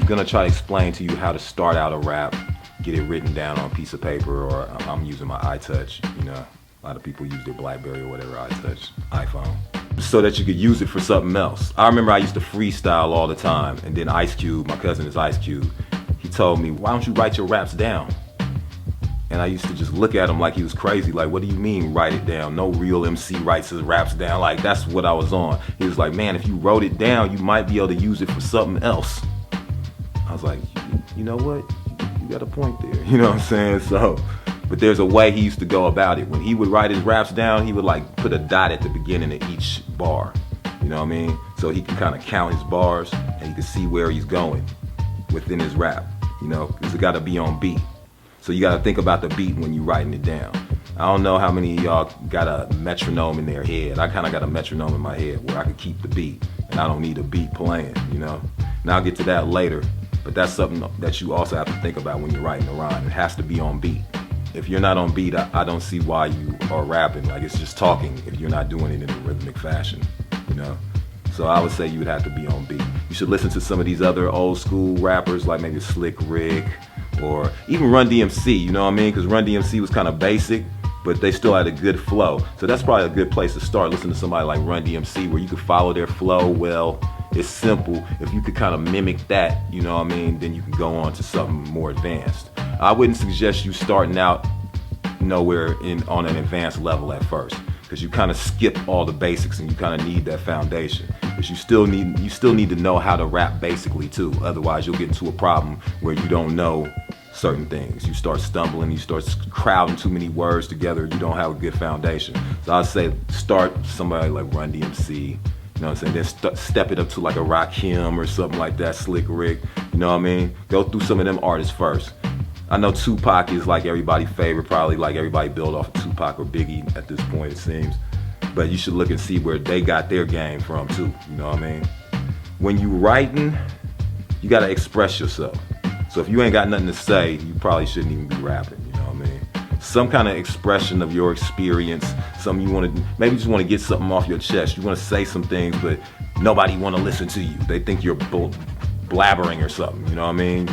gonna try to explain to you how to start out a rap, get it written down on a piece of paper, or I'm using my iTouch, you know. A lot of people use their BlackBerry or whatever, iTouch, iPhone, so that you could use it for something else. I remember I used to freestyle all the time, and then Ice Cube, my cousin is Ice Cube, he told me, why don't you write your raps down? And I used to just look at him like he was crazy, like, what do you mean write it down? No real MC writes his raps down. Like, that's what I was on. He was like, man, if you wrote it down, you might be able to use it for something else. I was like, you know what? You got a point there, you know what I'm saying? So, but there's a way he used to go about it. When he would write his raps down, he would like put a dot at the beginning of each bar, you know what I mean? So he could kind of count his bars and he could see where he's going within his rap, you know, because it got to be on beat. So you got to think about the beat when you're writing it down. I don't know how many of y'all got a metronome in their head. I kind of got a metronome in my head where I can keep the beat and I don't need a beat playing, you know? And I'll get to that later, but that's something that you also have to think about when you're writing a rhyme. It has to be on beat. If you're not on beat, I don't see why you are rapping. Like, it's just talking if you're not doing it in a rhythmic fashion, you know? So I would say you would have to be on beat. You should listen to some of these other old school rappers, like maybe Slick Rick, or even Run DMC, you know what I mean? Because Run DMC was kind of basic, but they still had a good flow. So that's probably a good place to start, listening to somebody like Run DMC, where you could follow their flow well. It's simple. If you could kind of mimic that, you know what I mean, then you can go on to something more advanced. I wouldn't suggest you starting out nowhere on an advanced level at first, because you kind of skip all the basics and you kind of need that foundation. But you still need to know how to rap basically too. Otherwise you'll get into a problem where you don't know certain things. You start stumbling, you start crowding too many words together, you don't have a good foundation. So I'd say start somebody like Run DMC, you know what I'm saying? Then step it up to like a Rakim or something like that, Slick Rick, you know what I mean? Go through some of them artists first. I know Tupac is like everybody's favorite, probably like everybody build off of Tupac or Biggie at this point, it seems. But you should look and see where they got their game from too, you know what I mean? When you writing, you gotta express yourself. So if you ain't got nothing to say, you probably shouldn't even be rapping, you know what I mean? Some kind of expression of your experience, something you wanna, maybe you just wanna get something off your chest. You wanna say some things, but nobody wanna listen to you. They think you're blabbering or something, you know what I mean?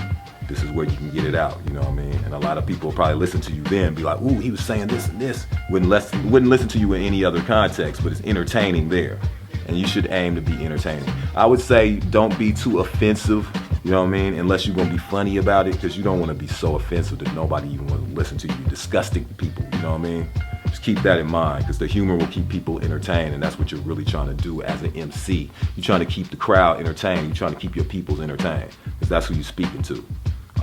This is where you can get it out, you know what I mean? And a lot of people will probably listen to you then, be like, ooh, he was saying this and this. Wouldn't listen to you in any other context, but it's entertaining there. And you should aim to be entertaining. I would say don't be too offensive, you know what I mean? Unless you're gonna be funny about it, because you don't wanna be so offensive that nobody even wanna listen to you. Disgusting people, you know what I mean? Just keep that in mind, because the humor will keep people entertained, and that's what you're really trying to do as an MC. You're trying to keep the crowd entertained. You're trying to keep your peoples entertained, because that's who you're speaking to.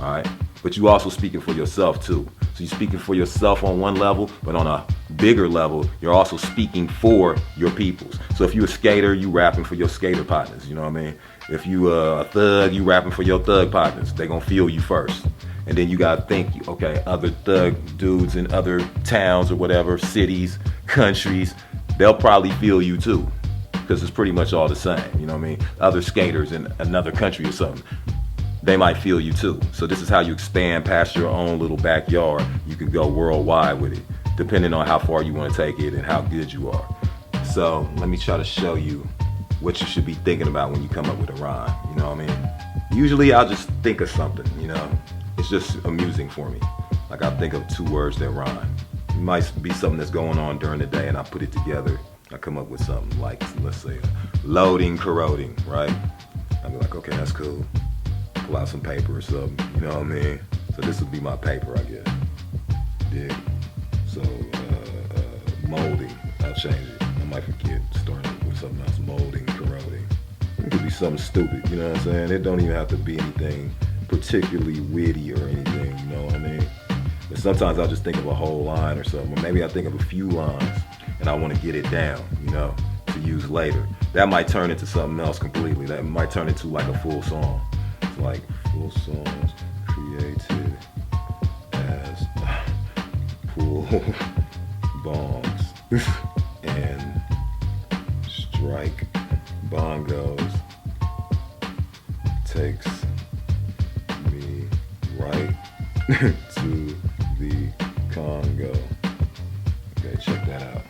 All right, but you also speaking for yourself too. So you're speaking for yourself on one level, but on a bigger level, you're also speaking for your peoples. So if you're a skater, you rapping for your skater partners, you know what I mean? If you a thug, you rapping for your thug partners. They gonna feel you first. And then you gotta think, okay, other thug dudes in other towns or whatever, cities, countries, they'll probably feel you too, because it's pretty much all the same, you know what I mean? Other skaters in another country or something, they might feel you too. So this is how you expand past your own little backyard. You can go worldwide with it, depending on how far you want to take it and how good you are. So let me try to show you what you should be thinking about when you come up with a rhyme, you know what I mean? Usually I'll just think of something, you know? It's just amusing for me. Like I'll think of 2 words that rhyme. It might be something that's going on during the day and I put it together. I come up with something like, let's say, loading, corroding, right? I'll be like, okay, that's cool. Pull out some paper or something, you know what I mean? So this would be my paper, I guess. Dig. So molding, I'll change it. I might forget, starting with something else, molding, corroding. It could be something stupid, you know what I'm saying? It don't even have to be anything particularly witty or anything, you know what I mean? But sometimes I'll just think of a whole line or something, or maybe I think of a few lines and I want to get it down, you know, to use later. That might turn into something else completely. That might turn into like a full song. Like full songs created as pool bongs and strike bongos takes me right to the Congo. Okay, check that out.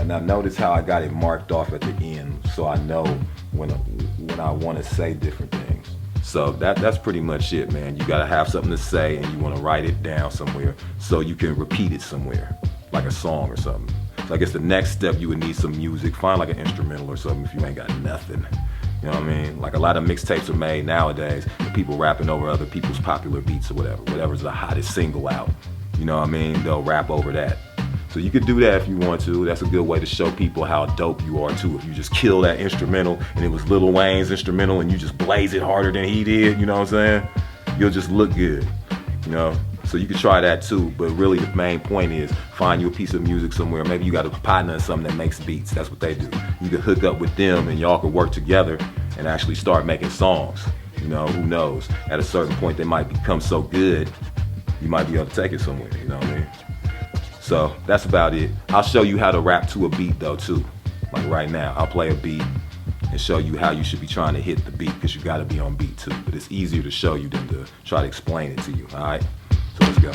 Now notice how I got it marked off at the end, so I know when I want to say different things. So that's pretty much it, man. You gotta have something to say and you wanna write it down somewhere so you can repeat it somewhere, like a song or something. So I guess the next step, you would need some music. Find like an instrumental or something if you ain't got nothing. You know what I mean? Like a lot of mixtapes are made nowadays with people rapping over other people's popular beats or whatever. Whatever's the hottest single out. You know what I mean? They'll rap over that. So you could do that if you want to. That's a good way to show people how dope you are too. If you just kill that instrumental and it was Lil Wayne's instrumental and you just blaze it harder than he did, you know what I'm saying? You'll just look good, you know? So you could try that too, but really the main point is find you a piece of music somewhere. Maybe you got a partner or something that makes beats. That's what they do. You could hook up with them and y'all could work together and actually start making songs. You know, who knows? At a certain point they might become so good, you might be able to take it somewhere, you know what I mean? So that's about it. I'll show you how to rap to a beat though too. Like right now, I'll play a beat and show you how you should be trying to hit the beat, because you gotta be on beat too. But it's easier to show you than to try to explain it to you, all right? So let's go.